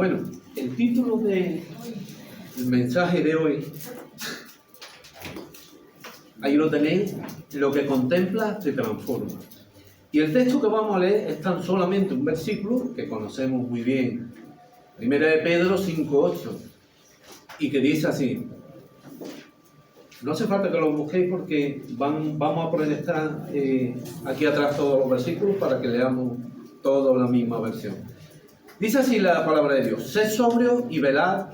bueno, el título del mensaje de hoy, ahí lo tenéis: lo que contemplas te transforma. Y el texto que vamos a leer es tan solamente un versículo que conocemos muy bien, 1 de Pedro 5:8, y que dice así. No hace falta que lo busquéis porque vamos a proyectar aquí atrás todos los versículos para que leamos toda la misma versión. Dice así la palabra de Dios: sed sobrios y velad,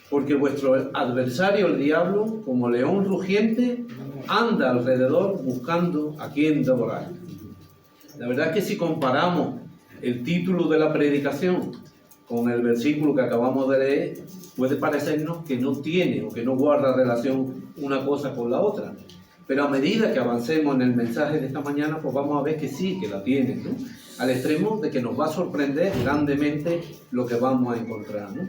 porque vuestro adversario, el diablo, como león rugiente, anda alrededor buscando a quien devorar. La verdad es que si comparamos el título de la predicación con el versículo que acabamos de leer, puede parecernos que no tiene o que no guarda relación una cosa con la otra. Pero a medida que avancemos en el mensaje de esta mañana, pues vamos a ver que sí, que la tiene, ¿no? Al extremo de que nos va a sorprender grandemente lo que vamos a encontrar, ¿no?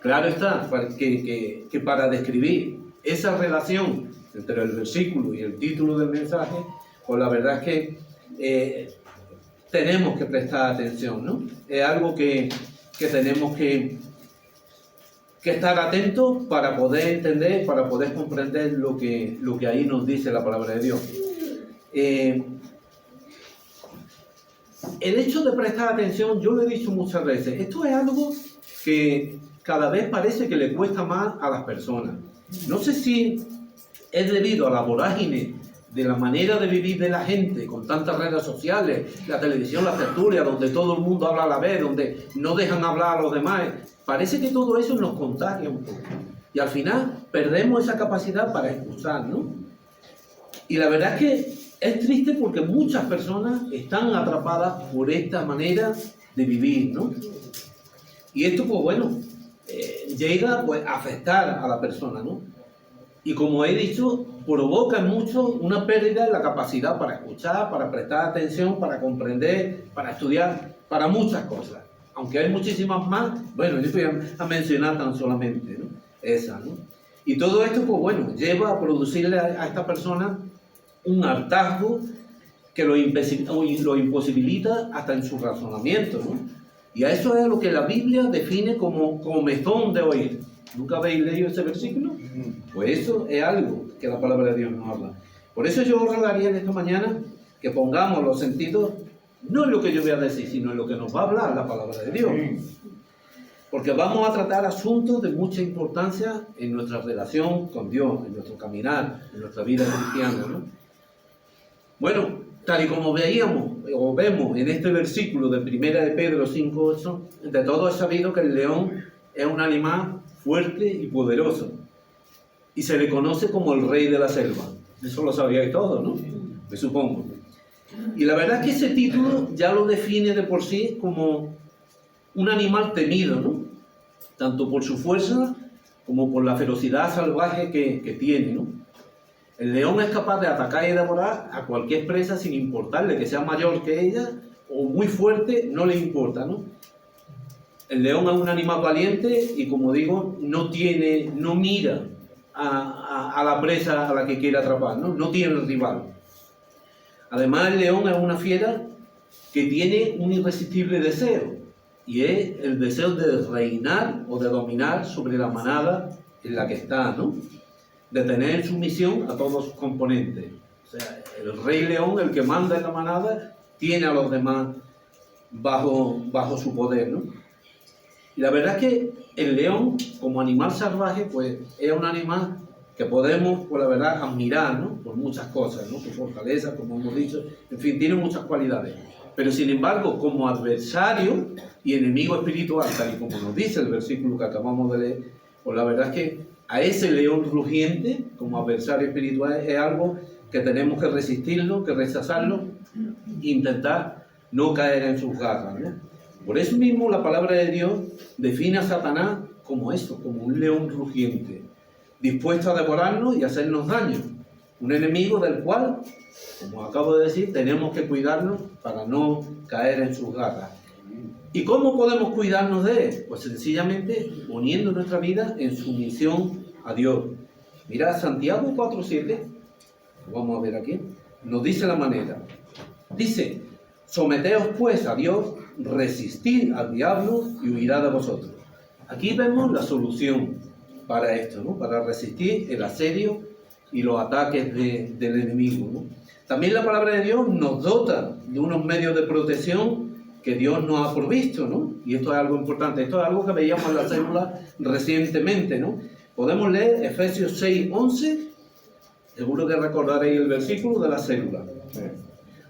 Claro está que para describir esa relación entre el versículo y el título del mensaje, pues la verdad es que tenemos que prestar atención, ¿no? Es algo que tenemos que estar atentos para poder entender, para poder comprender lo que ahí nos dice la palabra de Dios. El hecho de prestar atención, yo lo he dicho muchas veces, esto es algo que cada vez parece que le cuesta más a las personas. No sé si es debido a la vorágine de la manera de vivir de la gente, con tantas redes sociales, la televisión, la tertulia, donde todo el mundo habla a la vez, donde no dejan hablar a los demás. Parece que todo eso nos contagia un poco. Y al final perdemos esa capacidad para escuchar, ¿no? Y la verdad es que es triste porque muchas personas están atrapadas por esta manera de vivir, ¿no? Y esto, pues bueno, llega pues, a afectar a la persona, ¿no? Y como he dicho, provoca en muchos una pérdida de la capacidad para escuchar, para prestar atención, para comprender, para estudiar, para muchas cosas. Aunque hay muchísimas más, bueno, yo voy a mencionar tan solamente, ¿no? Esa, ¿no? Y todo esto, pues bueno, lleva a producirle a esta persona un hartazgo que lo imposibilita hasta en su razonamiento, ¿no? Y a eso es lo que la Biblia define como comezón de oír. ¿Nunca habéis leído ese versículo? Pues eso es algo que la palabra de Dios nos habla. Por eso yo os rogaría en esta mañana que pongamos los sentidos, no en lo que yo voy a decir, sino en lo que nos va a hablar la palabra de Dios. Porque vamos a tratar asuntos de mucha importancia en nuestra relación con Dios, en nuestro caminar, en nuestra vida cristiana, ¿no? Bueno, tal y como veíamos o vemos en este versículo de 1 de Pedro 5:8, de todo es sabido que el león es un animal fuerte y poderoso, y se le conoce como el rey de la selva. Eso lo sabíais todos, ¿no? Me supongo. Y la verdad es que ese título ya lo define de por sí como un animal temido, ¿no? Tanto por su fuerza como por la ferocidad salvaje que tiene, ¿no? El león es capaz de atacar y devorar a cualquier presa sin importarle que sea mayor que ella o muy fuerte, no le importa, ¿no? El león es un animal valiente y, como digo, no mira a la presa a la que quiere atrapar, ¿no? No tiene rival. Además, el león es una fiera que tiene un irresistible deseo, y es el deseo de reinar o de dominar sobre la manada en la que está, ¿no? De tener en sumisión a todos sus componentes. O sea, el rey león, el que manda en la manada, tiene a los demás bajo su poder, ¿no? Y la verdad es que el león, como animal salvaje, pues es un animal que podemos, pues la verdad, admirar, ¿no? Por muchas cosas, ¿no? Por fortaleza, como hemos dicho, en fin, tiene muchas cualidades. Pero sin embargo, como adversario y enemigo espiritual, tal y como nos dice el versículo que acabamos de leer, pues la verdad es que a ese león rugiente, como adversario espiritual, es algo que tenemos que resistirlo, que rechazarlo e intentar no caer en sus garras, ¿no? Por eso mismo la palabra de Dios define a Satanás como eso, como un león rugiente, dispuesto a devorarnos y hacernos daño. Un enemigo del cual, como acabo de decir, tenemos que cuidarnos para no caer en sus garras. ¿Y cómo podemos cuidarnos de él? Pues sencillamente poniendo nuestra vida en sumisión a Dios. Mira, Santiago 4:7, vamos a ver aquí, nos dice la manera. Dice: someteos pues a Dios, resistid al diablo y huirá de vosotros. Aquí vemos la solución para esto, ¿no? Para resistir el asedio y los ataques del enemigo, ¿no? También la palabra de Dios nos dota de unos medios de protección que Dios nos ha provisto, ¿no? Y esto es algo importante, esto es algo que veíamos en la célula recientemente, ¿no? Podemos leer Efesios 6:11, seguro que recordaréis el versículo de la célula.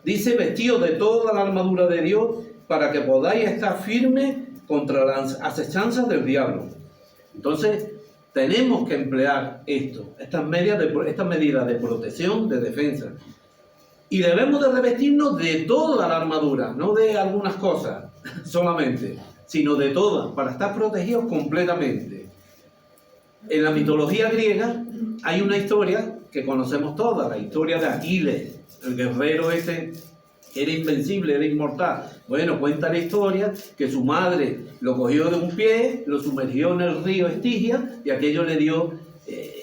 Dice, vestidos de toda la armadura de Dios para que podáis estar firmes contra las acechanzas del diablo. Entonces, tenemos que emplear estas medidas de protección, de defensa. Y debemos de revestirnos de toda la armadura, no de algunas cosas solamente, sino de todas, para estar protegidos completamente. En la mitología griega hay una historia que conocemos todas, la historia de Aquiles, el guerrero ese era invencible, era inmortal. Bueno, cuenta la historia que su madre lo cogió de un pie, lo sumergió en el río Estigia y aquello le dio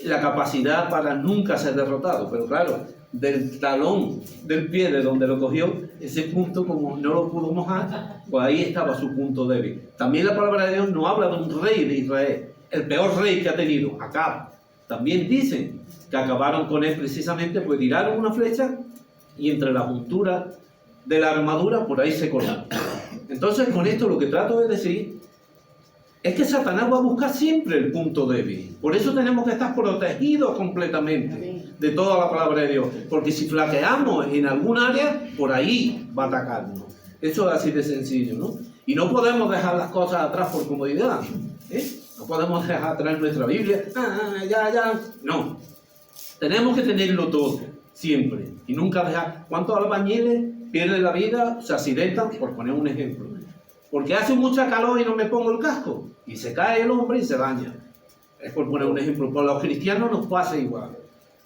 la capacidad para nunca ser derrotado. Pero claro, del talón del pie de donde lo cogió, ese punto, como no lo pudo mojar, pues ahí estaba su punto débil. También la palabra de Dios nos habla de un rey de Israel, el peor rey que ha tenido, Acab. También dicen que acabaron con él precisamente, pues tiraron una flecha y entre la juntura de la armadura por ahí se coló. Entonces, con esto lo que trato de decir es que Satanás va a buscar siempre el punto débil. Por eso tenemos que estar protegidos completamente de toda la palabra de Dios. Porque si flaqueamos en algún área, por ahí va a atacarnos. Eso es así de sencillo, ¿no? Y no podemos dejar las cosas atrás por comodidad, ¿eh? No podemos dejar atrás nuestra Biblia. No. Tenemos que tenerlo todo, siempre. Y nunca dejar. ¿Cuántos albañiles pierden la vida, se accidentan, por poner un ejemplo? Porque hace mucha calor y no me pongo el casco. Y se cae el hombre y se daña. Es por poner un ejemplo. Por los cristianos nos pasa igual.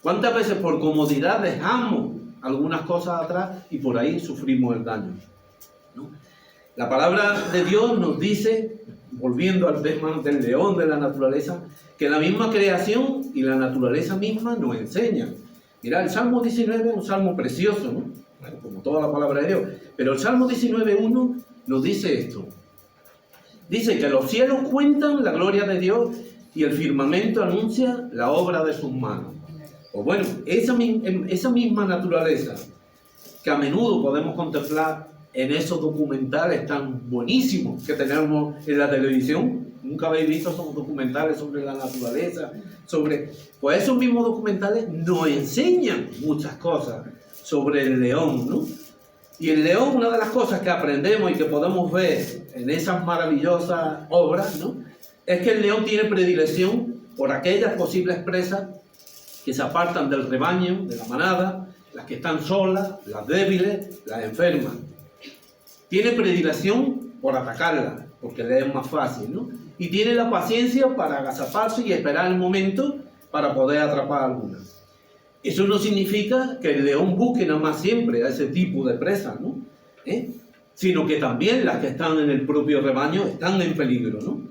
¿Cuántas veces por comodidad dejamos algunas cosas atrás y por ahí sufrimos el daño? ¿No? La palabra de Dios nos dice, volviendo al tema del león de la naturaleza, que la misma creación y la naturaleza misma nos enseñan. Mira, el Salmo 19 es un salmo precioso, ¿no? Bueno, como toda la palabra de Dios. Pero el Salmo 19:1 nos dice esto. Dice que los cielos cuentan la gloria de Dios y el firmamento anuncia la obra de sus manos. Pues bueno, esa misma naturaleza que a menudo podemos contemplar en esos documentales tan buenísimos que tenemos en la televisión. Nunca habéis visto esos documentales sobre la naturaleza, pues esos mismos documentales nos enseñan muchas cosas sobre el león, ¿no? Y el león, una de las cosas que aprendemos y que podemos ver en esas maravillosas obras, ¿no? Es que el león tiene predilección por aquellas posibles presas que se apartan del rebaño, de la manada, las que están solas, las débiles, las enfermas. Tiene predilección por atacarlas, porque le es más fácil, ¿no? Y tiene la paciencia para agazaparse y esperar el momento para poder atrapar alguna. Eso no significa que el león busque nada más siempre a ese tipo de presas, ¿no? Sino que también las que están en el propio rebaño están en peligro, ¿no?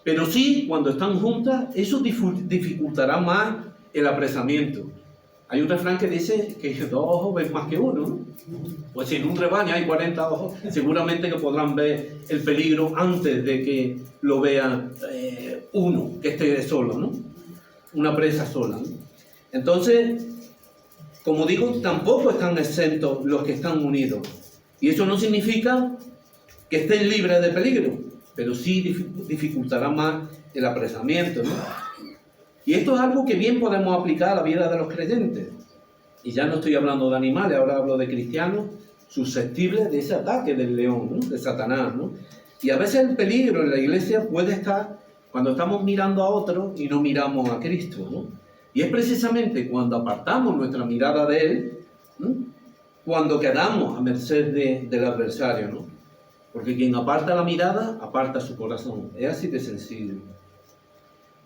Pero sí, cuando están juntas, eso dificultará más el apresamiento. Hay un refrán que dice que 2 ojos ven más que uno, ¿no? Pues si en un rebaño hay 40 ojos, seguramente que podrán ver el peligro antes de que lo vea uno que esté solo, ¿no? Una presa sola, ¿no? Entonces, como digo, tampoco están exentos los que están unidos. Y eso no significa que estén libres de peligro, pero sí dificultará más el apresamiento, ¿no? Y esto es algo que bien podemos aplicar a la vida de los creyentes. Y ya no estoy hablando de animales, ahora hablo de cristianos susceptibles de ese ataque del león, ¿no? De Satanás, ¿no? Y a veces el peligro en la iglesia puede estar cuando estamos mirando a otros y no miramos a Cristo, ¿no? Y es precisamente cuando apartamos nuestra mirada de Él, ¿no? Cuando quedamos a merced del adversario, ¿no? Porque quien aparta la mirada, aparta su corazón. Es así de sencillo.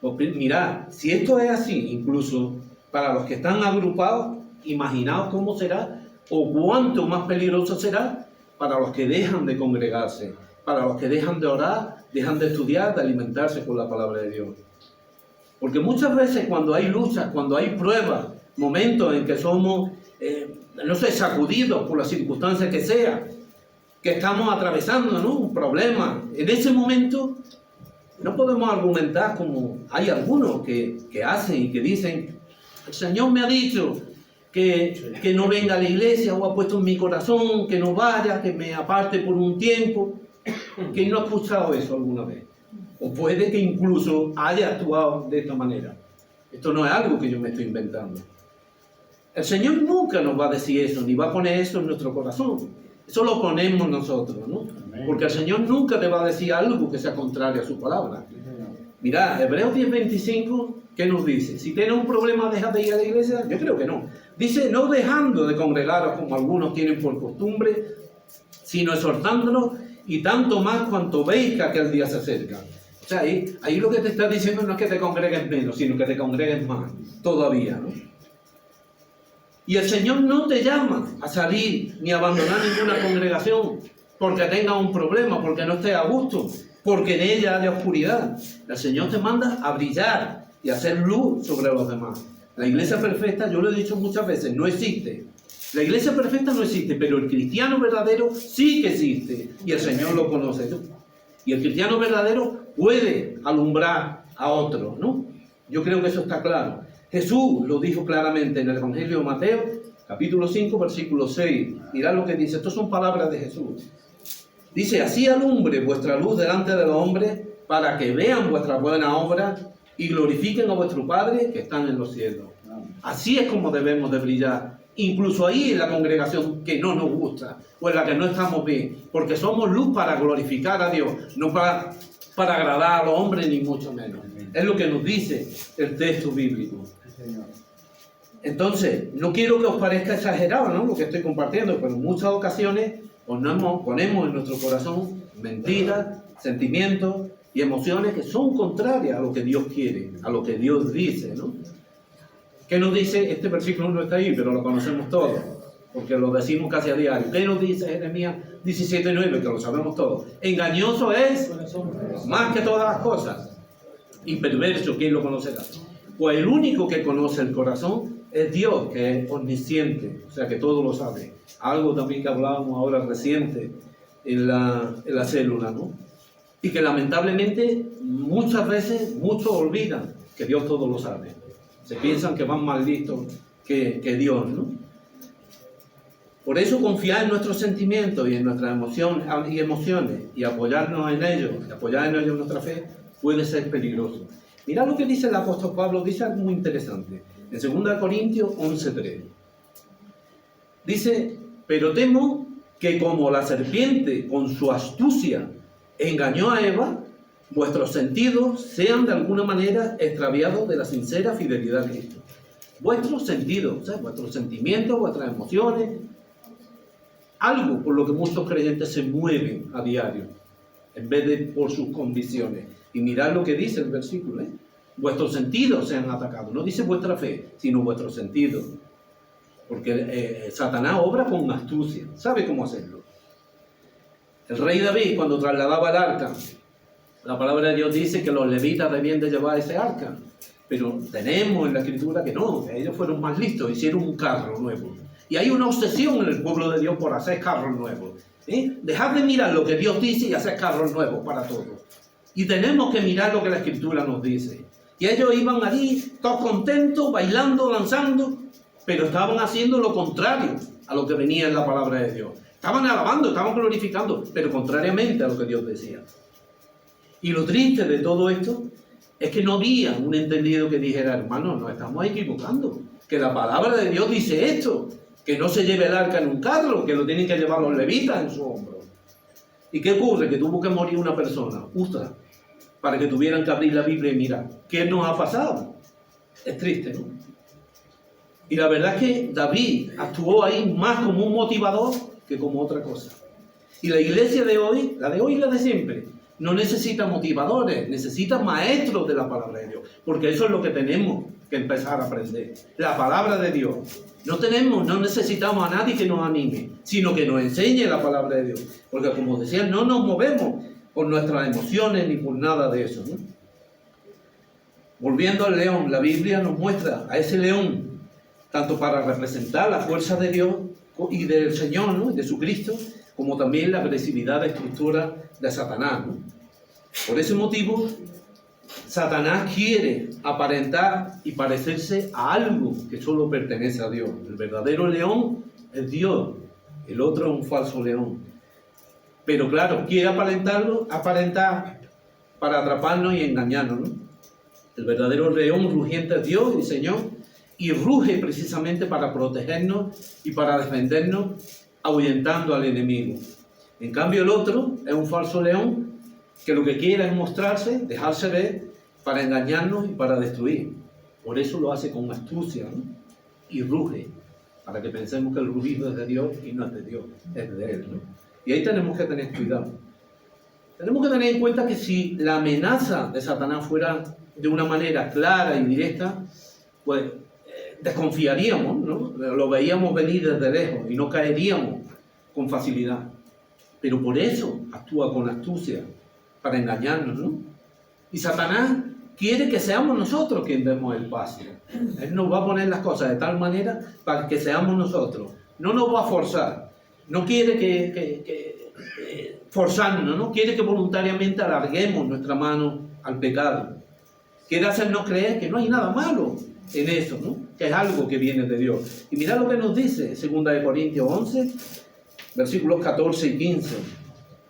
Pues mirad, si esto es así, incluso para los que están agrupados, imaginaos cómo será o cuánto más peligroso será para los que dejan de congregarse, para los que dejan de orar, dejan de estudiar, de alimentarse con la palabra de Dios. Porque muchas veces cuando hay luchas, cuando hay pruebas, momentos en que somos, sacudidos por las circunstancias que sea, que estamos atravesando, ¿no?, un problema. En ese momento no podemos argumentar como hay algunos que hacen y que dicen: el Señor me ha dicho que no venga a la iglesia, o ha puesto en mi corazón que no vaya, que me aparte por un tiempo. ¿Quién no ha escuchado eso alguna vez? O puede que incluso haya actuado de esta manera. Esto no es algo que yo me estoy inventando. El Señor nunca nos va a decir eso, ni va a poner eso en nuestro corazón. Eso lo ponemos nosotros, ¿no? Porque el Señor nunca te va a decir algo que sea contrario a su palabra. Mirad, Hebreos 10:25, ¿qué nos dice? Si tienes un problema, ¿dejas de ir a la iglesia? Yo creo que no. Dice: no dejando de congregaros como algunos tienen por costumbre, sino exhortándonos, y tanto más cuanto veis que aquel día se acerca. O sea, ahí lo que te está diciendo no es que te congregues menos, sino que te congregues más, todavía, ¿no? Y el Señor no te llama a salir ni a abandonar ninguna congregación porque tenga un problema, porque no estés a gusto, porque en ella haya oscuridad. El Señor te manda a brillar y a hacer luz sobre los demás. La iglesia perfecta, yo lo he dicho muchas veces, no existe. La iglesia perfecta no existe, pero el cristiano verdadero sí que existe, y el Señor lo conoce. Y el cristiano verdadero puede alumbrar a otros, ¿no? Yo creo que eso está claro. Jesús lo dijo claramente en el Evangelio de Mateo, capítulo 5, versículo 6. Mirad lo que dice. Estas son palabras de Jesús. Dice: así alumbre vuestra luz delante de los hombres, para que vean vuestras buenas obras y glorifiquen a vuestro Padre que está en los cielos. Así es como debemos de brillar, incluso ahí en la congregación que no nos gusta, o en la que no estamos bien, porque somos luz para glorificar a Dios, no para agradar a los hombres, ni mucho menos. Es lo que nos dice el texto bíblico. Entonces, no quiero que os parezca exagerado, ¿no?, lo que estoy compartiendo, pero en muchas ocasiones ponemos en nuestro corazón mentiras, sentimientos y emociones que son contrarias a lo que Dios quiere, a lo que Dios dice, ¿no? ¿Qué nos dice? Este versículo no está ahí, pero lo conocemos todos, porque lo decimos casi a diario. ¿Qué nos dice Jeremías 17:9? Que lo sabemos todos. Engañoso es más que todas las cosas, y perverso, ¿quién lo conocerá? Pues el único que conoce el corazón es Dios, que es omnisciente, o sea que todo lo sabe. Algo también que hablábamos ahora reciente en la célula, ¿no? Y que lamentablemente muchas veces muchos olvidan que Dios todo lo sabe. Se piensan que van más listos que Dios, ¿no? Por eso confiar en nuestros sentimientos y en nuestras emociones y apoyarnos en ellos, apoyar en ellos nuestra fe, puede ser peligroso. Mirad lo que dice el apóstol Pablo, dice algo muy interesante. En 2 Corintios 11:3. Dice: pero temo que como la serpiente con su astucia engañó a Eva, vuestros sentidos sean de alguna manera extraviados de la sincera fidelidad a Cristo. Vuestros sentidos, o sea, vuestros sentimientos, vuestras emociones, algo por lo que muchos creyentes se mueven a diario, en vez de por sus convicciones. Y mirad lo que dice el versículo, ¿eh? Vuestros sentidos sean atacados. No dice vuestra fe, sino vuestros sentidos. Porque Satanás obra con astucia, sabe cómo hacerlo. El rey David, cuando trasladaba el arca, la palabra de Dios dice que los levitas debían de llevar ese arca. Pero tenemos en la escritura que no, que ellos fueron más listos, hicieron un carro nuevo. Y hay una obsesión en el pueblo de Dios por hacer carros nuevos. Dejad de mirar lo que Dios dice y hacer carros nuevos para todos. Y tenemos que mirar lo que la escritura nos dice. Y ellos iban allí, todos contentos, bailando, danzando, pero estaban haciendo lo contrario a lo que venía en la palabra de Dios. Estaban alabando, estaban glorificando, pero contrariamente a lo que Dios decía. Y lo triste de todo esto es que no había un entendido que dijera: hermano, nos estamos equivocando, que la palabra de Dios dice esto, que no se lleve el arca en un carro, que lo tienen que llevar los levitas en su hombro. ¿Y qué ocurre? Que tuvo que morir una persona, justa, para que tuvieran que abrir la Biblia y mirar. ¿Qué nos ha pasado? Es triste, ¿no? Y la verdad es que David actuó ahí más como un motivador que como otra cosa. Y la iglesia de hoy, la de hoy y la de siempre, no necesita motivadores, necesita maestros de la palabra de Dios. Porque eso es lo que tenemos que empezar a aprender. La palabra de Dios. No necesitamos a nadie que nos anime, sino que nos enseñe la palabra de Dios. Porque como decía, no nos movemos por nuestras emociones ni por nada de eso, ¿no? Volviendo al león, la Biblia nos muestra a ese león, tanto para representar la fuerza de Dios y del Señor, ¿no?, de su Cristo, como también la agresividad destructora de Satanás, ¿no? Por ese motivo, Satanás quiere aparentar y parecerse a algo que solo pertenece a Dios. El verdadero león es Dios, el otro es un falso león. Pero claro, quiere aparentar para atraparnos y engañarnos, ¿no? El verdadero león rugiente es Dios, el Señor, y ruge precisamente para protegernos y para defendernos, ahuyentando al enemigo. En cambio, el otro es un falso león que lo que quiere es mostrarse, dejarse ver, para engañarnos y para destruir. Por eso lo hace con astucia, ¿no? Y ruge, para que pensemos que el rugido es de Dios y no es de Dios, es de Él, ¿no? Y ahí tenemos que tener cuidado. Tenemos que tener en cuenta que si la amenaza de Satanás fuera de una manera clara y directa, pues desconfiaríamos, ¿no? Lo veíamos venir desde lejos y no caeríamos con facilidad. Pero por eso actúa con astucia, para engañarnos, ¿no? Y Satanás quiere que seamos nosotros quienes demos el paso. Él nos va a poner las cosas de tal manera para que seamos nosotros. No nos va a forzar. No quiere que forzarnos, no quiere que voluntariamente alarguemos nuestra mano al pecado. Quiere hacernos creer que no hay nada malo en eso, ¿no? Que es algo que viene de Dios. Y mirad lo que nos dice 2 Corintios 11, versículos 14 y 15.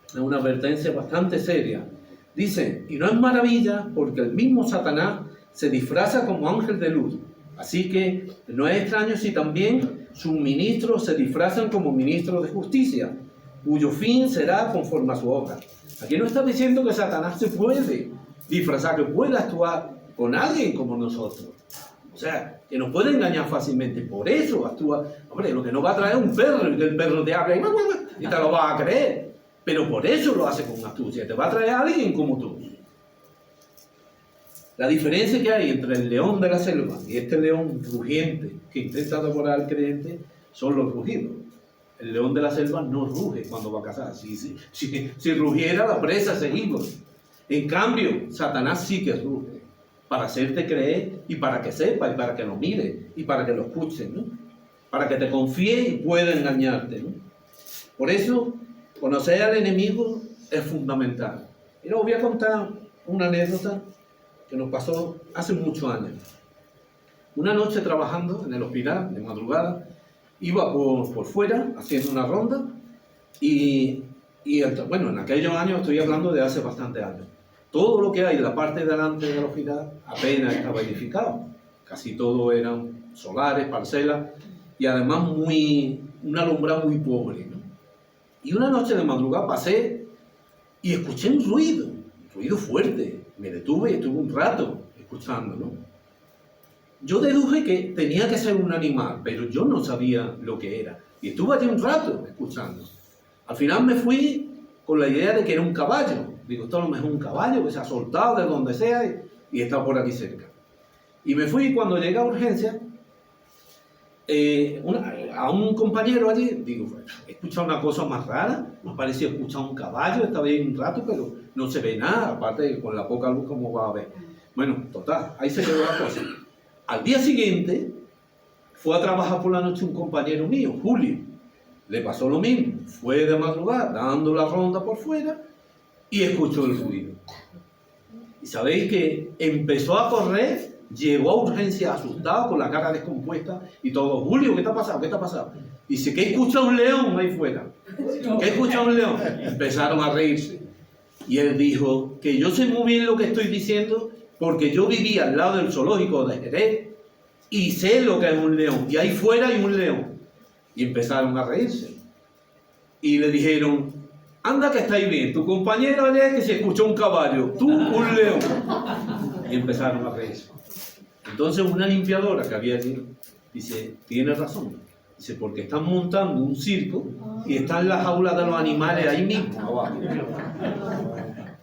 Es una advertencia bastante seria. Dice, y no es maravilla porque el mismo Satanás se disfraza como ángel de luz. Así que no es extraño si también sus ministros se disfrazan como ministros de justicia, cuyo fin será conforme a su obra. Aquí no está diciendo que Satanás se puede disfrazar, que puede actuar con alguien como nosotros. O sea, que nos puede engañar fácilmente. Por eso actúa. Hombre, lo que no va a traer es un perro, y que el perro te habla y te lo vas a creer. Pero por eso lo hace con astucia. Te va a traer a alguien como tú. La diferencia que hay entre el león de la selva y este león rugiente que intenta devorar al creyente son los rugidos. El león de la selva no ruge cuando va a cazar. Si rugiera, la presa se iba. En cambio, Satanás sí que ruge para hacerte creer y para que sepa y para que lo mire y para que lo escuche, ¿no? Para que te confíe y pueda engañarte, ¿no? Por eso, conocer al enemigo es fundamental. Y os voy a contar una anécdota que nos pasó hace muchos años. Una noche trabajando en el hospital, de madrugada, iba por fuera haciendo una ronda y bueno, en aquellos años, estoy hablando de hace bastantes años, todo lo que hay en la parte de delante del hospital apenas estaba edificado. Casi todo eran solares, parcelas y además un alumbrado muy pobre, ¿no? Y una noche de madrugada pasé y escuché un ruido fuerte. Me detuve y estuve un rato escuchando, ¿no? Yo deduje que tenía que ser un animal, pero yo no sabía lo que era. Y estuve allí un rato escuchando. Al final me fui con la idea de que era un caballo. Digo, esto a lo mejor es un caballo que se ha soltado de donde sea y está por aquí cerca. Y me fui cuando llegué a urgencia, a un compañero allí, digo, he escuchado una cosa más rara, me ha parecido escuchar un caballo, estaba ahí un rato, pero no se ve nada, aparte de con la poca luz como va a ver. Bueno, total, ahí se quedó la cosa. Al día siguiente, fue a trabajar por la noche un compañero mío, Julio. Le pasó lo mismo, fue de madrugada, dando la ronda por fuera, y escuchó el ruido. Y sabéis que empezó a correr, llegó a urgencia asustado, con la cara descompuesta, y todo, Julio, ¿qué te ha pasado? ¿Qué te ha pasado? Dice, ¿qué escucha un león ahí fuera? ¿Qué escucha un león? Empezaron a reírse. Y él dijo, que yo sé muy bien lo que estoy diciendo, porque yo vivía al lado del zoológico de Jerez, y sé lo que es un león, y ahí fuera hay un león. Y empezaron a reírse. Y le dijeron, anda que estáis bien, tu compañero ayer que se escuchó un caballo, tú un león. Y empezaron a reírse. Entonces una limpiadora que había allí dice, tienes razón. Dice, porque están montando un circo y están las jaulas de los animales ahí mismo abajo.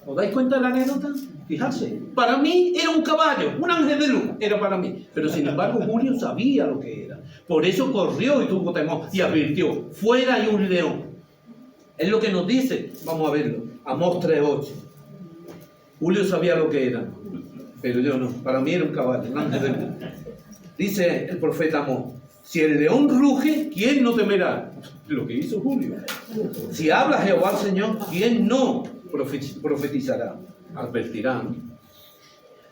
¿Os dais cuenta de la anécdota? Fijarse, para mí era un caballo, un ángel de luz, era para mí. Pero sin embargo Julio sabía lo que era. Por eso corrió y tuvo temor y advirtió, fuera hay un león. Es lo que nos dice, vamos a verlo, Amós 3:8. Julio sabía lo que era, pero yo no, para mí era un caballo, un ángel de luz. Dice el profeta Amós, Si el león ruge, ¿quién no temerá? Lo que hizo Julio. Si habla Jehová al Señor, ¿quién no profetizará? Advertirá, ¿no?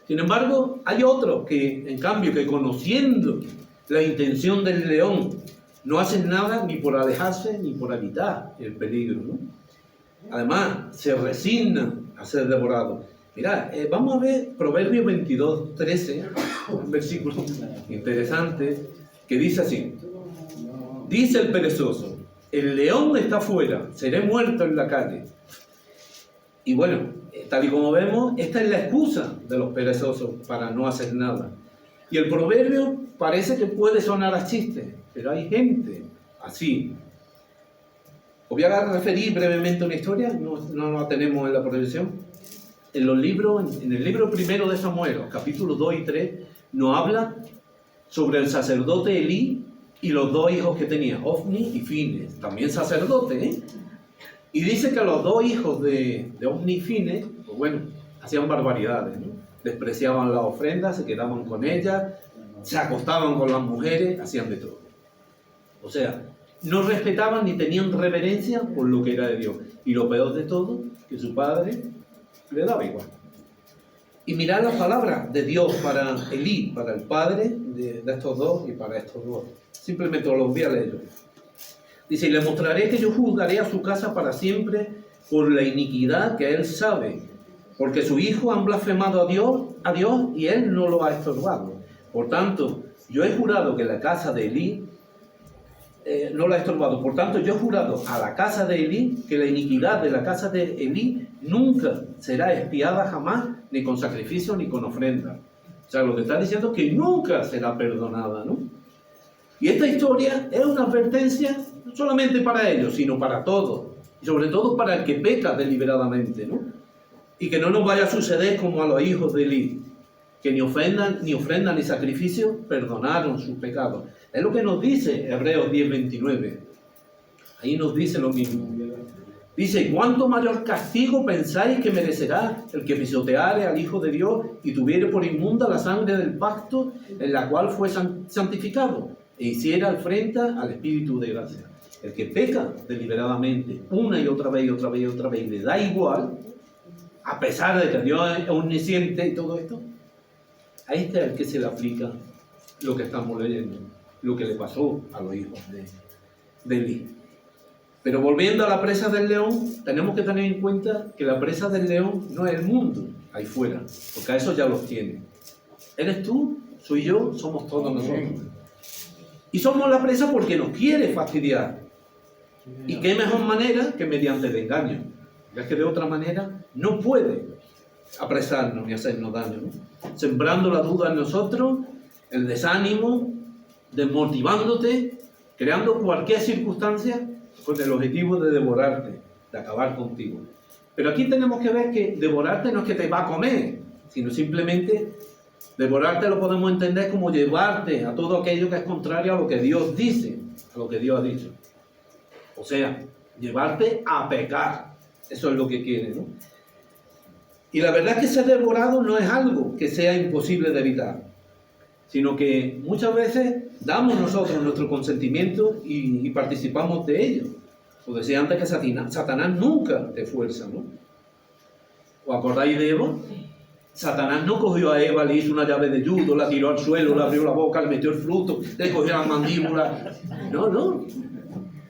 Sin embargo, hay otros que, en cambio, que conociendo la intención del león, no hacen nada ni por alejarse ni por evitar el peligro, ¿no? Además, se resignan a ser devorados. Mirad, vamos a ver Proverbios 22, 13, un versículo interesante, que dice así: dice el perezoso, el león está fuera, seré muerto en la calle. Y bueno, tal y como vemos, esta es la excusa de los perezosos para no hacer nada. Y el proverbio parece que puede sonar a chiste, pero hay gente así. Os voy a referir brevemente una historia, no la tenemos en la proyección. En el libro primero de Samuel, capítulos 2 y 3, nos habla sobre el sacerdote Elí y los dos hijos que tenía, Ofni y Fines, también sacerdote, ¿eh? Y dice que los dos hijos de Ofni y Fines, pues bueno, hacían barbaridades, ¿no? Despreciaban las ofrendas, se quedaban con ellas, se acostaban con las mujeres, hacían de todo. O sea, no respetaban ni tenían reverencia por lo que era de Dios. Y lo peor de todo, que su padre le daba igual. Y mirad las palabras de Dios para Elí, para el padre de estos dos y para estos dos. Simplemente os los voy a leer yo. Dice: y le mostraré que yo juzgaré a su casa para siempre por la iniquidad que él sabe, porque sus hijos han blasfemado a Dios y él no lo ha estorbado. Por tanto, yo he jurado que la casa de Elí no la ha estorbado. Por tanto, yo he jurado a la casa de Elí que la iniquidad de la casa de Elí nunca será expiada jamás, ni con sacrificio ni con ofrenda. O sea, lo que está diciendo es que nunca será perdonada, ¿no? Y esta historia es una advertencia no solamente para ellos, sino para todos. Y sobre todo para el que peca deliberadamente, ¿no? Y que no nos vaya a suceder como a los hijos de Elí, que ni ofrenda ni sacrificio perdonaron sus pecados. Es lo que nos dice Hebreos 10:29. Ahí nos dice lo mismo. Dice: ¿cuánto mayor castigo pensáis que merecerá el que pisoteare al Hijo de Dios y tuviere por inmunda la sangre del pacto en la cual fue santificado e hiciera afrenta al Espíritu de gracia? El que peca deliberadamente una y otra vez y otra vez y otra vez y le da igual, a pesar de que Dios es omnisciente y todo esto, a este es el que se le aplica lo que estamos leyendo, lo que le pasó a los hijos de Elí. Pero volviendo a la presa del león, tenemos que tener en cuenta que la presa del león no es el mundo ahí fuera, porque a eso ya los tiene. Eres tú, soy yo, somos todos nosotros. Y somos la presa porque nos quiere fastidiar. Y qué mejor manera que mediante el engaño. Ya que de otra manera no puede apresarnos ni hacernos daño, ¿no? Sembrando la duda en nosotros, el desánimo, desmotivándote, creando cualquier circunstancia con el objetivo de devorarte, de acabar contigo. Pero aquí tenemos que ver que devorarte no es que te va a comer, sino simplemente devorarte lo podemos entender como llevarte a todo aquello que es contrario a lo que Dios dice, a lo que Dios ha dicho. O sea, llevarte a pecar. Eso es lo que quiere, ¿no? Y la verdad es que ser devorado no es algo que sea imposible de evitar, sino que muchas veces damos nosotros nuestro consentimiento y participamos de ello. Os decía antes que Satanás nunca te fuerza, ¿no? ¿Os acordáis de Eva? Satanás no cogió a Eva, le hizo una llave de judo, la tiró al suelo, le abrió la boca, le metió el fruto, le cogió las mandíbulas. No.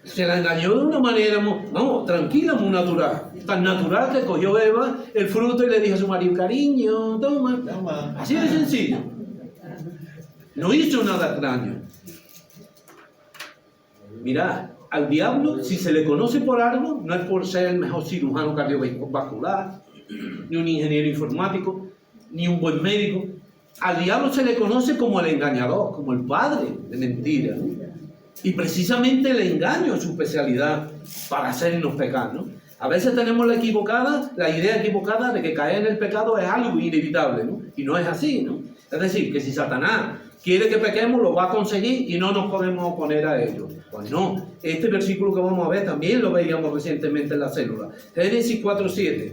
Se la engañó de una manera, vamos, tranquila, muy natural. Tan natural que cogió Eva el fruto y le dijo a su marido: cariño, toma. Así de sencillo. No hizo nada extraño. Mirad, al diablo, si se le conoce por algo, no es por ser el mejor cirujano cardiovascular, ni un ingeniero informático, ni un buen médico. Al diablo se le conoce como el engañador, como el padre de mentiras, ¿no? Y precisamente el engaño es su especialidad para hacernos pecar, ¿no? A veces tenemos la idea equivocada de que caer en el pecado es algo inevitable, ¿no? Y no es así, ¿no? Es decir, que si Satanás quiere que pequemos, lo va a conseguir y no nos podemos oponer a ello. Pues no. Este versículo que vamos a ver también lo veíamos recientemente en la célula. Génesis 4:7.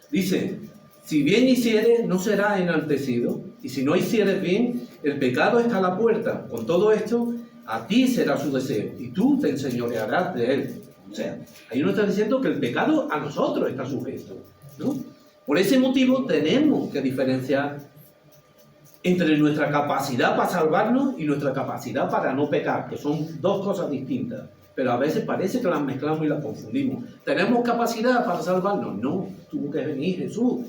Dice: Si bien hicieres, no serás enaltecido. Y si no hicieres bien, el pecado está a la puerta. Con todo esto, a ti será su deseo, y tú te enseñorearás de él. O sea, ahí nos está diciendo que el pecado a nosotros está sujeto, ¿no? Por ese motivo tenemos que diferenciar entre nuestra capacidad para salvarnos y nuestra capacidad para no pecar, que son dos cosas distintas. Pero a veces parece que las mezclamos y las confundimos. ¿Tenemos capacidad para salvarnos? No, tuvo que venir Jesús.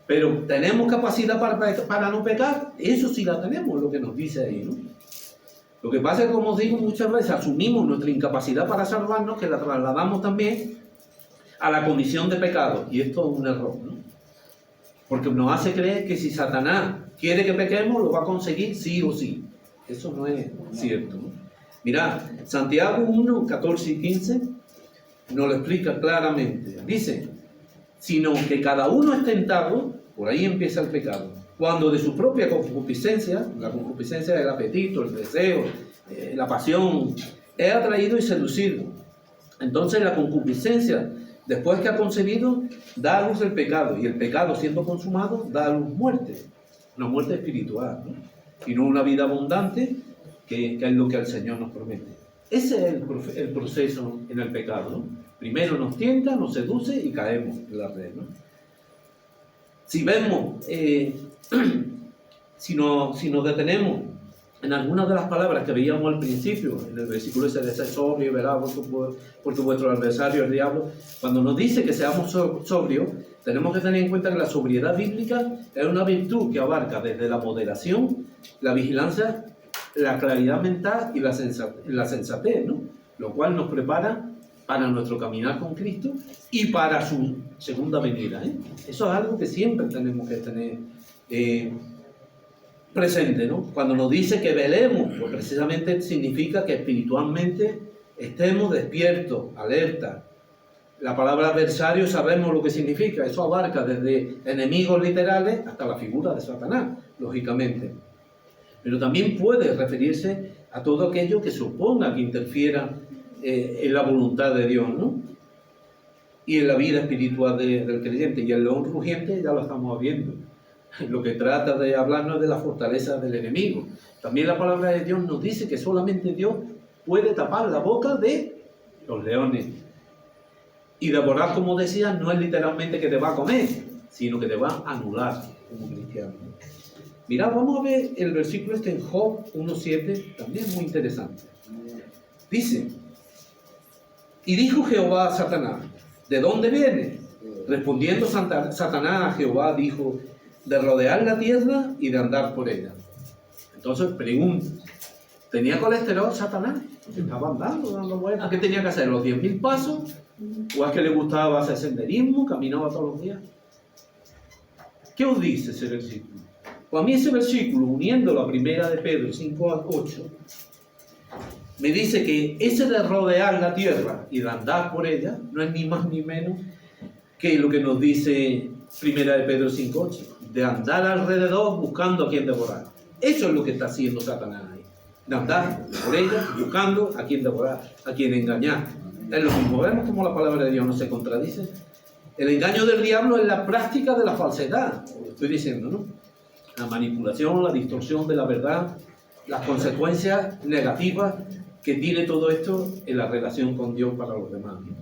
Pero ¿tenemos capacidad para no pecar? Eso sí la tenemos, lo que nos dice ahí, ¿no? Lo que pasa es que, como os digo, muchas veces asumimos nuestra incapacidad para salvarnos, que la trasladamos también a la condición de pecado. Y esto es un error, ¿no? Porque nos hace creer que si Satanás quiere que pequemos, lo va a conseguir sí o sí. Eso no es cierto, ¿no? Mirad, Santiago 1, 14 y 15 nos lo explica claramente. Dice, sino que cada uno es tentado, por ahí empieza el pecado, cuando de su propia concupiscencia, la concupiscencia del apetito, el deseo, la pasión, es atraído y seducido. Entonces la concupiscencia, después que ha concebido, da a luz el pecado, y el pecado, siendo consumado, da a luz muerte, una muerte espiritual, ¿no? Y no una vida abundante, que es lo que el Señor nos promete. Ese es el proceso en el pecado, ¿no? Primero nos tienta, nos seduce y caemos en la red, ¿no? Si vemos, si nos detenemos en algunas de las palabras que veíamos al principio, en el versículo ese de ser sobrio y velar porque vuestro adversario es el diablo, cuando nos dice que seamos sobrios, tenemos que tener en cuenta que la sobriedad bíblica es una virtud que abarca desde la moderación, la vigilancia, la claridad mental y la sensatez, ¿no? Lo cual nos prepara para nuestro caminar con Cristo y para su segunda venida, ¿eh? Eso es algo que siempre tenemos que tener presente, ¿no? Cuando nos dice que velemos, pues precisamente significa que espiritualmente estemos despiertos, alerta. La palabra adversario sabemos lo que significa, eso abarca desde enemigos literales hasta la figura de Satanás, lógicamente. Pero también puede referirse a todo aquello que se oponga, que interfiera en la voluntad de Dios, ¿no? Y en la vida espiritual del creyente. Y el león rugiente ya lo estamos viendo. Lo que trata de hablarnos de la fortaleza del enemigo. También la palabra de Dios nos dice que solamente Dios puede tapar la boca de los leones. Y devorar, como decía, no es literalmente que te va a comer, sino que te va a anular como cristiano. Mirad, vamos a ver el versículo en Job 1.7, también muy interesante. Dice, y dijo Jehová a Satanás, ¿de dónde viene? Respondiendo Satanás a Jehová, dijo, de rodear la tierra y de andar por ella. Entonces pregunto, ¿tenía colesterol Satanás? Estaba andando, dando vueltas. ¿Qué tenía que hacer? ¿Los 10.000 pasos? ¿O es que le gustaba hacer senderismo? ¿Caminaba todos los días? ¿Qué os dice ese versículo? Pues a mí ese versículo, uniéndolo a primera de Pedro 5:8, me dice que ese de rodear la tierra y de andar por ella no es ni más ni menos que lo que nos dice primera de Pedro 5:8, de andar alrededor buscando a quien devorar. Eso es lo que está haciendo Satanás ahí, de andar por ella buscando a quien devorar, a quien engañar. Es lo mismo, vemos como la palabra de Dios no se contradice. El engaño del diablo es la práctica de la falsedad, lo estoy diciendo, ¿no? La manipulación, la distorsión de la verdad, las consecuencias negativas que tiene todo esto en la relación con Dios para los demás, ¿no?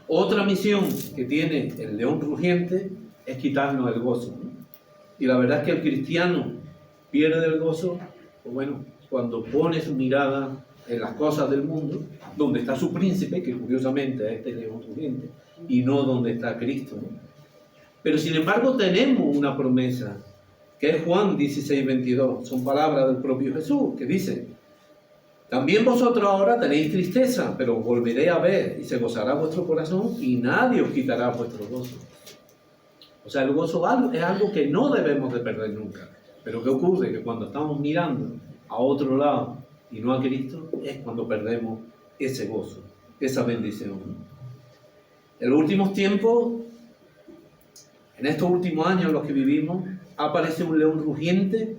Otra misión que tiene el león rugiente es quitarnos el gozo, ¿no? Y la verdad es que el cristiano pierde el gozo, pues bueno, cuando pone su mirada en las cosas del mundo, donde está su príncipe, que curiosamente es este león rugiente, y no donde está Cristo, ¿no? Pero sin embargo tenemos una promesa, que es Juan 16:22, son palabras del propio Jesús, que dice, también vosotros ahora tenéis tristeza, pero volveré a ver y se gozará vuestro corazón y nadie os quitará vuestro gozo. O sea, el gozo es algo que no debemos de perder nunca. Pero ¿qué ocurre? Que cuando estamos mirando a otro lado y no a Cristo, es cuando perdemos ese gozo, esa bendición. En los últimos tiempos, en estos últimos años en los que vivimos, ha aparecido un león rugiente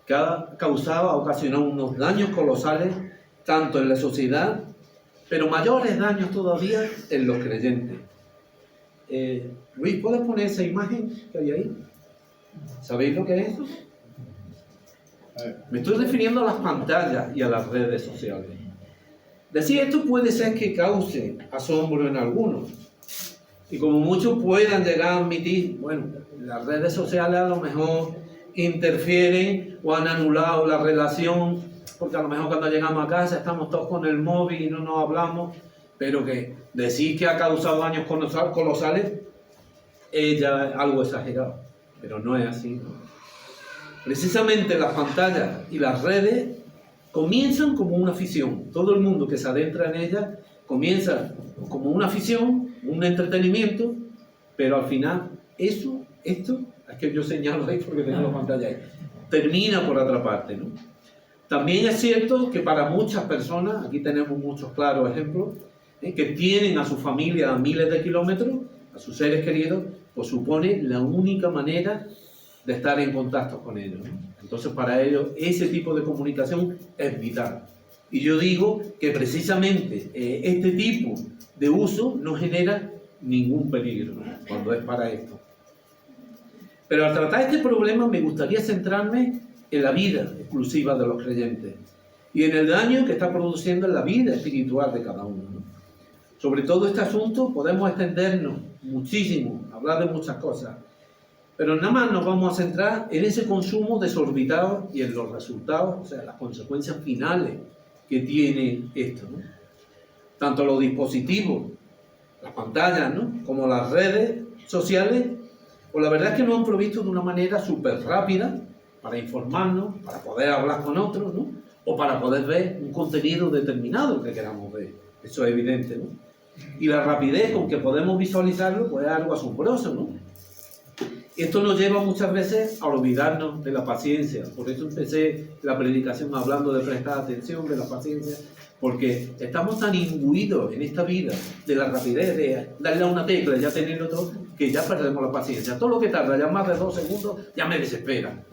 que ha ocasionado unos daños colosales, tanto en la sociedad, pero mayores daños todavía en los creyentes. Luis, ¿puedes poner esa imagen que hay ahí? ¿Sabéis lo que es eso? Me estoy refiriendo a las pantallas y a las redes sociales. Decir esto puede ser que cause asombro en algunos. Y como muchos puedan llegar a admitir, bueno, las redes sociales a lo mejor interfieren o han anulado la relación, porque a lo mejor cuando llegamos a casa estamos todos con el móvil y no nos hablamos, pero que decir que ha causado daños colosales es ya algo exagerado, pero no es así, ¿no? Precisamente las pantallas y las redes comienzan como una afición. Todo el mundo que se adentra en ellas comienza como una afición, un entretenimiento, pero al final esto, es que yo señalo ahí porque tengo la pantalla ahí, termina por atraparte, ¿no? También es cierto que para muchas personas, aquí tenemos muchos claros ejemplos, que tienen a su familia a miles de kilómetros, a sus seres queridos, pues supone la única manera de estar en contacto con ellos, ¿no? Entonces para ellos ese tipo de comunicación es vital. Y yo digo que precisamente este tipo de uso no genera ningún peligro, ¿no? Cuando es para esto. Pero al tratar este problema me gustaría centrarme en la vida exclusiva de los creyentes y en el daño que está produciendo en la vida espiritual de cada uno, ¿no? Sobre todo este asunto podemos extendernos muchísimo, hablar de muchas cosas, pero nada más nos vamos a centrar en ese consumo desorbitado y en los resultados, o sea, las consecuencias finales que tiene esto, ¿no? Tanto los dispositivos, las pantallas, ¿no?, como las redes sociales, pues la verdad es que nos han provisto de una manera súper rápida para informarnos, para poder hablar con otros, ¿no?, o para poder ver un contenido determinado que queramos ver. Eso es evidente, ¿no? Y la rapidez con que podemos visualizarlo pues es algo asombroso, ¿no? Esto nos lleva muchas veces a olvidarnos de la paciencia. Por eso empecé la predicación hablando de prestar atención, de la paciencia, porque estamos tan imbuidos en esta vida de la rapidez, de darle a una tecla y ya tenerlo todo, que ya perdemos la paciencia. Todo lo que tarda ya más de 2 segundos ya me desespera.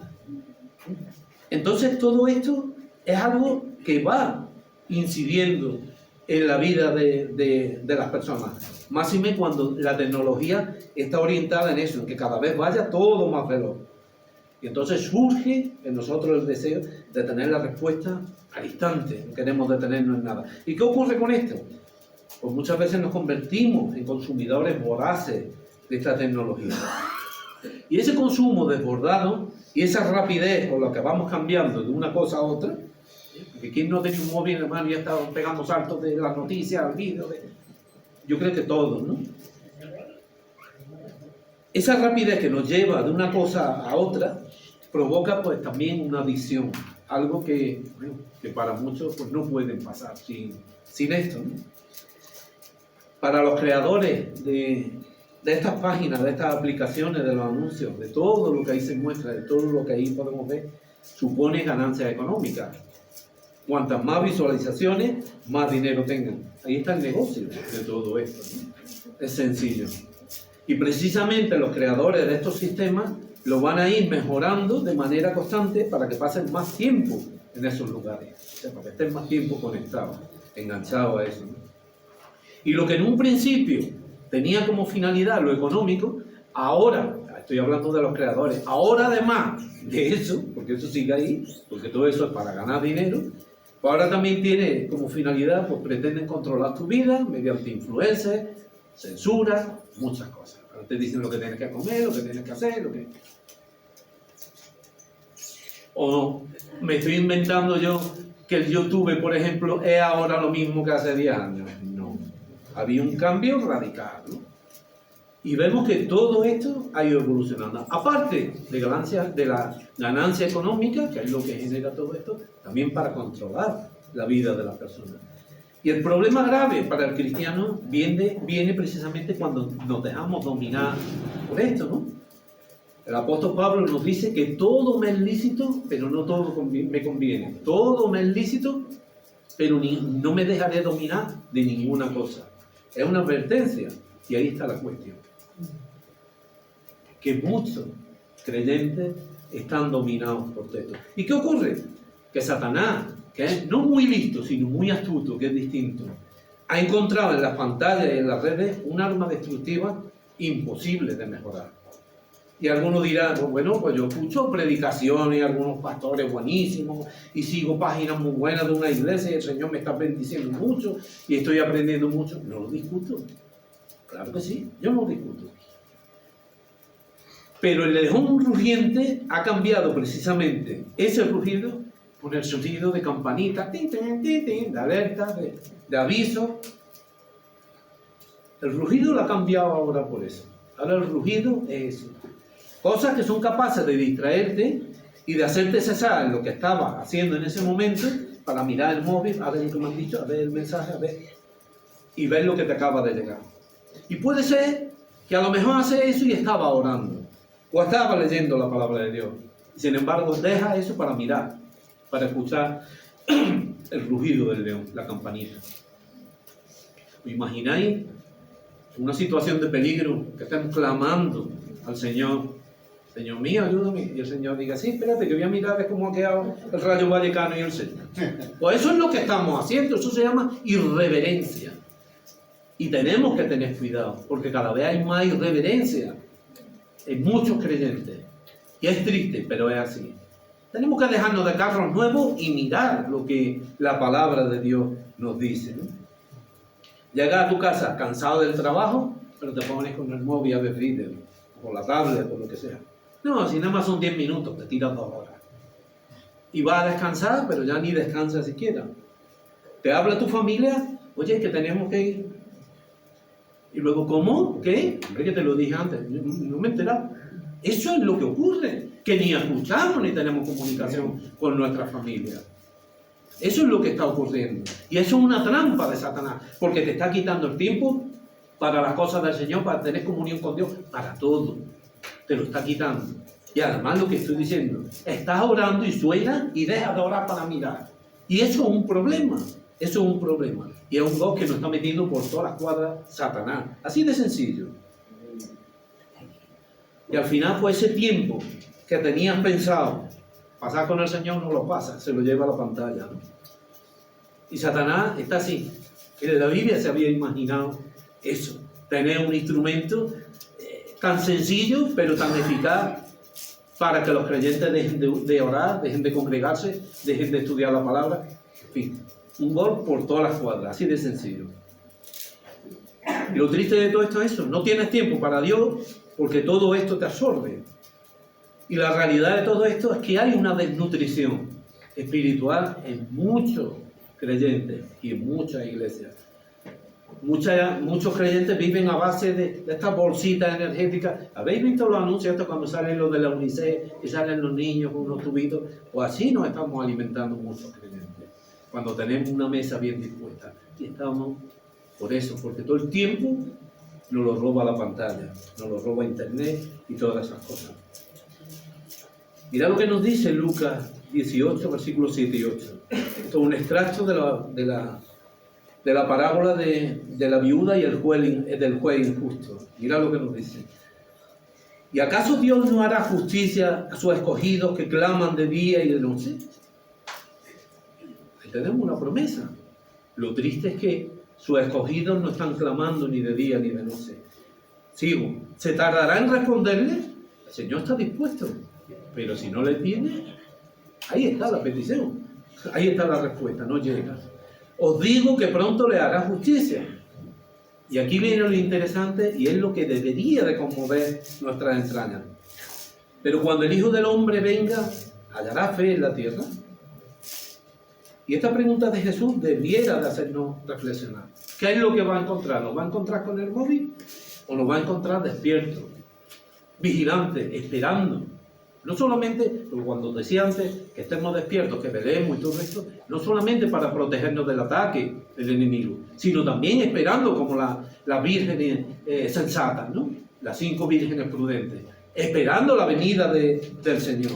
Entonces todo esto es algo que va incidiendo en la vida de las personas. Máxime cuando la tecnología está orientada en eso, en que cada vez vaya todo más veloz. Y entonces surge en nosotros el deseo de tener la respuesta al instante, no queremos detenernos en nada. ¿Y qué ocurre con esto? Pues muchas veces nos convertimos en consumidores voraces de esta tecnología. Y ese consumo desbordado y esa rapidez con la que vamos cambiando de una cosa a otra, porque quien no tenía un móvil en la mano y ya estaba pegando saltos de las noticias al vídeo, yo creo que todos, ¿no? Esa rapidez que nos lleva de una cosa a otra provoca pues también una adicción, algo que, bueno, que para muchos pues no pueden pasar sin esto, ¿no? Para los creadores de estas páginas, de estas aplicaciones, de los anuncios, de todo lo que ahí se muestra, de todo lo que ahí podemos ver, supone ganancias económicas. Cuantas más visualizaciones, más dinero tengan. Ahí está el negocio de todo esto, ¿no? Es sencillo. Y precisamente los creadores de estos sistemas lo van a ir mejorando de manera constante para que pasen más tiempo en esos lugares, o sea, para que estén más tiempo conectados, enganchados a eso, ¿no? Y lo que en un principio tenía como finalidad lo económico, ahora, estoy hablando de los creadores, ahora además de eso, porque eso sigue ahí, porque todo eso es para ganar dinero, pues ahora también tiene como finalidad, pues pretenden controlar tu vida mediante influencers, censura, muchas cosas. Ahora te dicen lo que tienes que comer, lo que tienes que hacer, lo que... O me estoy inventando yo que el YouTube, por ejemplo, es ahora lo mismo que hace 10 años. No, había un cambio radical, ¿no? Y vemos que todo esto ha ido evolucionando. Aparte de la ganancia económica, que es lo que genera todo esto, también para controlar la vida de las personas. Y el problema grave para el cristiano viene precisamente cuando nos dejamos dominar por esto, ¿no? El apóstol Pablo nos dice que todo me es lícito, pero no todo me conviene. Todo me es lícito, pero no me dejaré dominar de ninguna cosa. Es una advertencia, y ahí está la cuestión. Que muchos creyentes están dominados por esto. ¿Y qué ocurre? Que Satanás, que es no muy listo, sino muy astuto, que es distinto, ha encontrado en las pantallas y en las redes un arma destructiva imposible de mejorar. Y algunos dirán, pues bueno, pues yo escucho predicaciones, algunos pastores buenísimos, y sigo páginas muy buenas de una iglesia, y el Señor me está bendiciendo mucho, y estoy aprendiendo mucho. No lo discuto. Claro que sí, yo no lo discuto. Pero el león rugiente ha cambiado precisamente ese rugido por el sonido de campanita, de alerta, de aviso. El rugido lo ha cambiado ahora por eso. Ahora el rugido es eso. Cosas que son capaces de distraerte y de hacerte cesar lo que estaba haciendo en ese momento para mirar el móvil, a ver lo que me han dicho, a ver el mensaje, a ver, y ver lo que te acaba de llegar. Y puede ser que a lo mejor hace eso y estaba orando, o estaba leyendo la palabra de Dios. Sin embargo, deja eso para mirar, para escuchar el rugido del león, la campanita. ¿Os imagináis una situación de peligro que están clamando al Señor? Señor mío, ayúdame. Y el Señor diga, sí, espérate que voy a mirar cómo ha quedado el Rayo Vallecano y el Señor. Pues eso es lo que estamos haciendo, eso se llama irreverencia. Y tenemos que tener cuidado, porque cada vez hay más irreverencia en muchos creyentes. Y es triste, pero es así. Tenemos que dejarnos de carros nuevos y mirar lo que la palabra de Dios nos dice, ¿no? Llegas a tu casa cansado del trabajo, pero te pones con el móvil a ver vídeo, o la tablet, o lo que sea. No, si nada más son 10 minutos, te tiras 2 horas. Y vas a descansar, pero ya ni descansas siquiera. Te habla tu familia, oye, que tenemos que ir. Y luego, ¿cómo? ¿Qué? Hombre, que te lo dije antes, no me he enterado. Eso es lo que ocurre, que ni escuchamos ni tenemos comunicación con nuestra familia. Eso es lo que está ocurriendo. Y eso es una trampa de Satanás, porque te está quitando el tiempo para las cosas del Señor, para tener comunión con Dios, para todo. Te lo está quitando. Y además lo que estoy diciendo, estás orando y suena y dejas de orar para mirar. Y eso es un problema. Eso es un problema. Y es un Dios que nos está metiendo por todas las cuadras Satanás. Así de sencillo. Y al final, pues ese tiempo que tenías pensado pasar con el Señor no lo pasa, se lo lleva a la pantalla, ¿no? Y Satanás está así. En la Biblia se había imaginado eso, tener un instrumento tan sencillo, pero tan eficaz para que los creyentes dejen de orar, dejen de congregarse, dejen de estudiar la palabra. En fin, un gol por todas las cuadras, así de sencillo. Y lo triste de todo esto es eso, no tienes tiempo para Dios porque todo esto te absorbe. Y la realidad de todo esto es que hay una desnutrición espiritual en muchos creyentes y en muchas iglesias. Muchos creyentes viven a base de estas bolsitas energéticas. ¿Habéis visto los anuncios estos cuando salen los de la UNICEF y salen los niños con unos tubitos? Pues así nos estamos alimentando muchos creyentes, cuando tenemos una mesa bien dispuesta. Y estamos por eso, porque todo el tiempo nos lo roba la pantalla, nos lo roba internet y todas esas cosas. Mirad lo que nos dice Lucas 18, versículos 7 y 8. Esto es un extracto de la parábola de la viuda y del juez injusto. Mirad lo que nos dice. ¿Y acaso Dios no hará justicia a sus escogidos que claman de día y de noche? Ahí tenemos una promesa. Lo triste es que sus escogidos no están clamando ni de día ni de noche. Sigo. ¿Se tardará en responderle? El Señor está dispuesto. Pero si no le tiene, ahí está la petición. Ahí está la respuesta, no llega. Os digo que pronto le hará justicia. Y aquí viene lo interesante y es lo que debería de conmover nuestras entrañas. Pero cuando el Hijo del Hombre venga, ¿hallará fe en la tierra? Y esta pregunta de Jesús debiera de hacernos reflexionar. ¿Qué es lo que va a encontrar? ¿Nos va a encontrar con el móvil? ¿O nos va a encontrar despiertos, vigilantes, esperando? No solamente, porque cuando decía antes que estemos despiertos, que velemos y todo esto, no solamente para protegernos del ataque del enemigo, sino también esperando como las vírgenes sensatas, ¿no? Las 5 vírgenes prudentes, esperando la venida del Señor.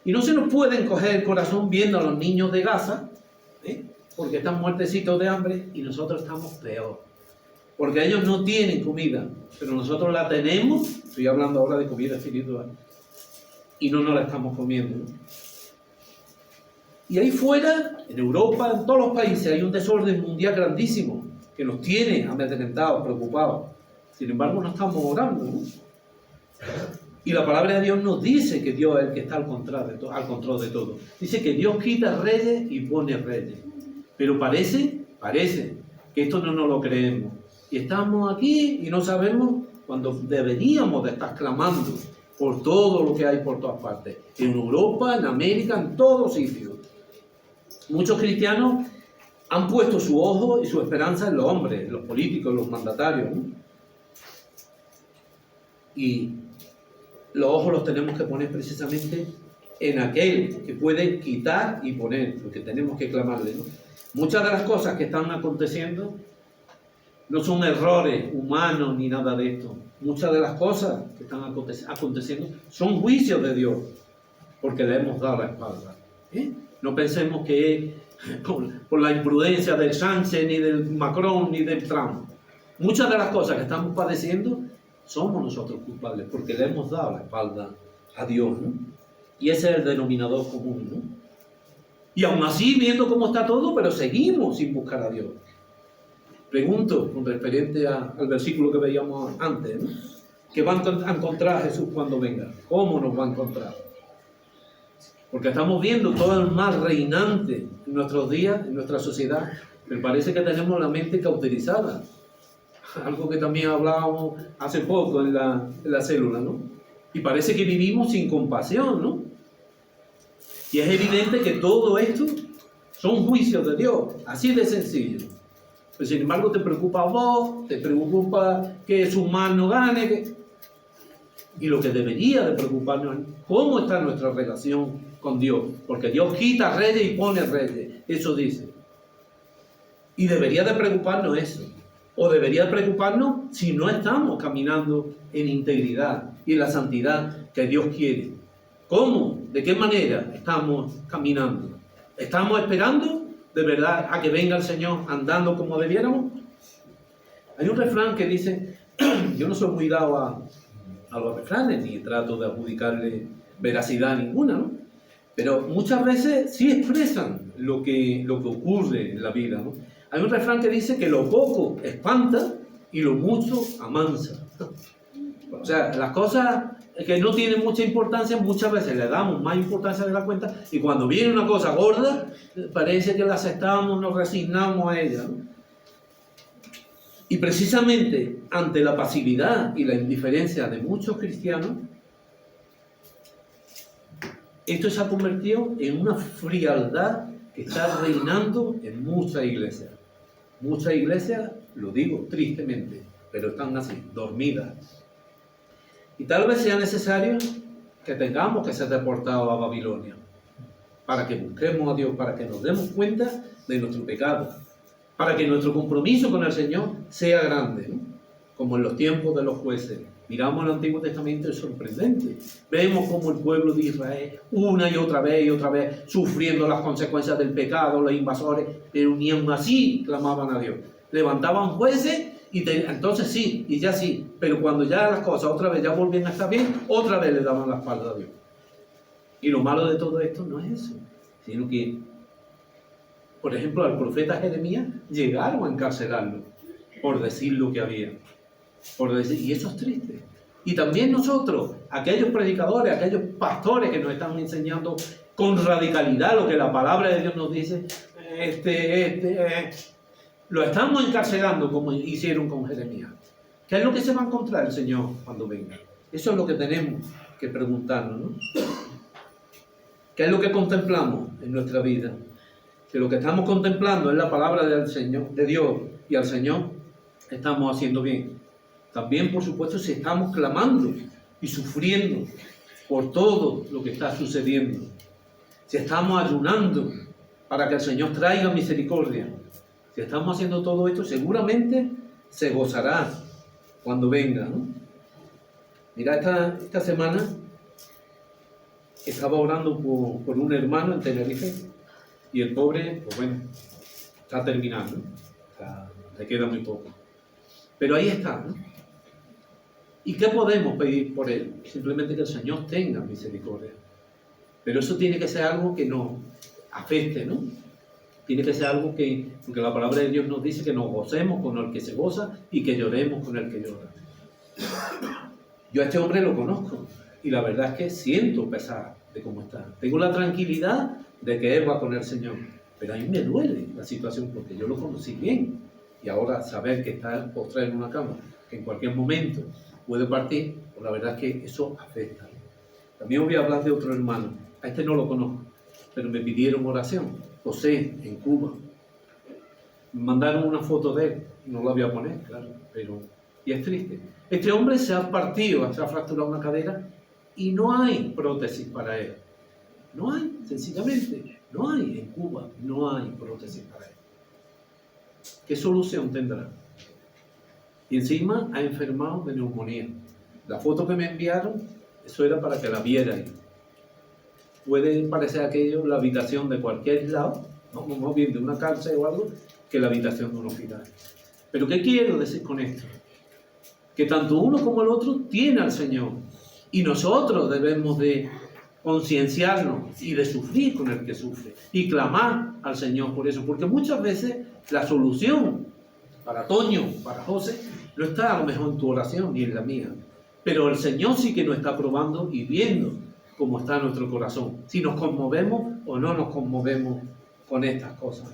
Y no se nos puede encoger el corazón viendo a los niños de Gaza, porque están muertecitos de hambre y nosotros estamos peor. Porque ellos no tienen comida, pero nosotros la tenemos. Estoy hablando ahora de comida espiritual. Y no nos la estamos comiendo, ¿no? Y ahí fuera, en Europa, en todos los países, hay un desorden mundial grandísimo que nos tiene amedrentados, preocupados. Sin embargo, no estamos orando, ¿no? Y la palabra de Dios nos dice que Dios es el que está al control de todo. Dice que Dios quita reyes y pone reyes. Pero parece que esto no nos lo creemos. Y estamos aquí y no sabemos cuando deberíamos de estar clamando por todo lo que hay por todas partes. En Europa, en América, en todos sitios. Muchos cristianos han puesto su ojo y su esperanza en los hombres, en los políticos, en los mandatarios, ¿no? Y los ojos los tenemos que poner precisamente en aquel que puede quitar y poner, porque tenemos que clamarle, ¿no? Muchas de las cosas que están aconteciendo no son errores humanos ni nada de esto. Muchas de las cosas que están aconteciendo son juicios de Dios, porque le hemos dado la espalda. No pensemos que es por la imprudencia del Sánchez, ni del Macron, ni del Trump. Muchas de las cosas que estamos padeciendo somos nosotros culpables, porque le hemos dado la espalda a Dios, ¿no? Y ese es el denominador común, ¿no? Y aún así, viendo cómo está todo, pero seguimos sin buscar a Dios. Pregunto, con referente al versículo que veíamos antes, ¿no? ¿Qué van a encontrar a Jesús cuando venga? ¿Cómo nos va a encontrar? Porque estamos viendo todo el mal reinante en nuestros días, en nuestra sociedad. Me parece que tenemos la mente cauterizada. Algo que también hablábamos hace poco en la célula, ¿no? Y parece que vivimos sin compasión, ¿no? Y es evidente que todo esto son juicios de Dios, así de sencillo. Pero sin embargo te preocupa a vos, te preocupa que su mano gane. Y lo que debería de preocuparnos es cómo está nuestra relación con Dios. Porque Dios quita reyes y pone reyes, eso dice. Y debería de preocuparnos eso. O debería de preocuparnos si no estamos caminando en integridad y en la santidad que Dios quiere. ¿Cómo? ¿De qué manera estamos caminando? ¿Estamos esperando de verdad a que venga el Señor andando como debiéramos? Hay un refrán que dice, yo no soy muy dado a los refranes, ni trato de adjudicarle veracidad ninguna, ¿no? Pero muchas veces sí expresan lo que ocurre en la vida, ¿no? Hay un refrán que dice que lo poco espanta y lo mucho amansa. O sea, las cosas que no tienen mucha importancia, muchas veces le damos más importancia de la cuenta, y cuando viene una cosa gorda, parece que la aceptamos, nos resignamos a ella, ¿no? Y precisamente ante la pasividad y la indiferencia de muchos cristianos, esto se ha convertido en una frialdad que está reinando en muchas iglesias. Muchas iglesias, lo digo tristemente, pero están así, dormidas. Y tal vez sea necesario que tengamos que ser deportados a Babilonia, para que busquemos a Dios, para que nos demos cuenta de nuestro pecado, para que nuestro compromiso con el Señor sea grande, ¿no? Como en los tiempos de los jueces. Miramos el Antiguo Testamento, es sorprendente. Vemos como el pueblo de Israel, una y otra vez, sufriendo las consecuencias del pecado, los invasores, pero ni aun así clamaban a Dios. Levantaban jueces y entonces sí, y ya sí, pero cuando ya las cosas otra vez ya volvían a estar bien, otra vez le daban la espalda a Dios. Y lo malo de todo esto no es eso, sino que, por ejemplo, al profeta Jeremías llegaron a encarcelarlo por decir lo que había. Y eso es triste. Y también nosotros, aquellos predicadores, aquellos pastores que nos están enseñando con radicalidad lo que la palabra de Dios nos dice, lo estamos encarcelando como hicieron con Jeremías. ¿Qué es lo que se va a encontrar el Señor cuando venga? Eso es lo que tenemos que preguntarnos, ¿no? ¿Qué es lo que contemplamos en nuestra vida? Que lo que estamos contemplando es la palabra del Señor, de Dios, y al Señor estamos haciendo bien. También, por supuesto, si estamos clamando y sufriendo por todo lo que está sucediendo, si estamos ayunando para que el Señor traiga misericordia, si estamos haciendo todo esto, seguramente se gozará cuando venga, ¿no? Mira, esta semana estaba orando por un hermano en Tenerife y el pobre, pues bueno, está terminando, ¿no? O sea, le queda muy poco. Pero ahí está, ¿no? ¿Y qué podemos pedir por él? Simplemente que el Señor tenga misericordia. Pero eso tiene que ser algo que nos afecte, ¿no? Tiene que ser algo porque la palabra de Dios nos dice que nos gocemos con el que se goza y que lloremos con el que llora. Yo a este hombre lo conozco y la verdad es que siento pesar de cómo está. Tengo la tranquilidad de que él va con el Señor, pero a mí me duele la situación porque yo lo conocí bien y ahora saber que está postrado en una cama, que en cualquier momento puede partir, pues la verdad es que eso afecta. También voy a hablar de otro hermano, a este no lo conozco, pero me pidieron oración, José, en Cuba. Me mandaron una foto de él, no la voy a poner, claro, pero y es triste. Este hombre se ha partido, se ha fracturado una cadera y no hay prótesis para él. No hay, sencillamente, no hay en Cuba, no hay prótesis para él. ¿Qué solución tendrá? Y encima ha enfermado de neumonía. La foto que me enviaron, eso era para que la vieran. Puede parecer aquello la habitación de cualquier lado, ¿no? Más bien de una cárcel o algo, que la habitación de un hospital. Pero ¿qué quiero decir con esto? Que tanto uno como el otro tiene al Señor. Y nosotros debemos de concienciarnos y de sufrir con el que sufre. Y clamar al Señor por eso. Porque muchas veces la solución para Toño, para José, no está a lo mejor en tu oración ni en la mía. Pero el Señor sí que nos está probando y viendo cómo está nuestro corazón. Si nos conmovemos o no nos conmovemos con estas cosas.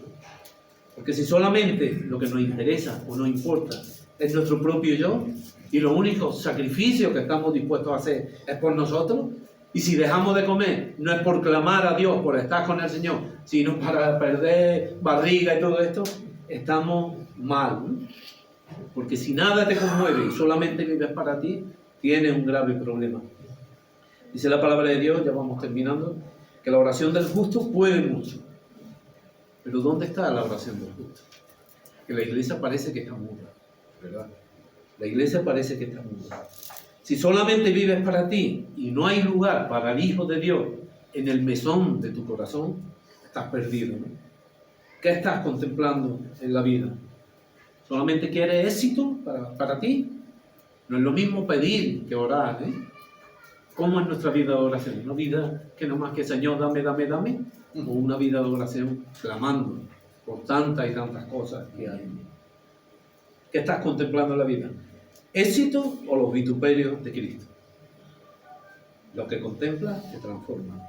Porque si solamente lo que nos interesa o nos importa es nuestro propio yo, y los únicos sacrificios que estamos dispuestos a hacer es por nosotros, y si dejamos de comer no es por clamar a Dios, por estar con el Señor, sino para perder barriga y todo esto, estamos mal, ¿no? Porque si nada te conmueve y solamente vives para ti, tienes un grave problema. Dice la palabra de Dios, ya vamos terminando, que la oración del justo puede mucho. Pero ¿dónde está la oración del justo? Que la iglesia parece que está muda, ¿verdad? La iglesia parece que está muda. Si solamente vives para ti y no hay lugar para el Hijo de Dios en el mesón de tu corazón, estás perdido, ¿no? ¿Qué estás contemplando en la vida? ¿Solamente quieres éxito para ti? No es lo mismo pedir que orar, ¿eh? ¿Cómo es nuestra vida de oración? ¿Una vida que no más que Señor, dame, dame, dame? ¿O una vida de oración clamando por tantas y tantas cosas que hay? ¿Qué estás contemplando en la vida? ¿Éxito o los vituperios de Cristo? Lo que contemplas te transforma.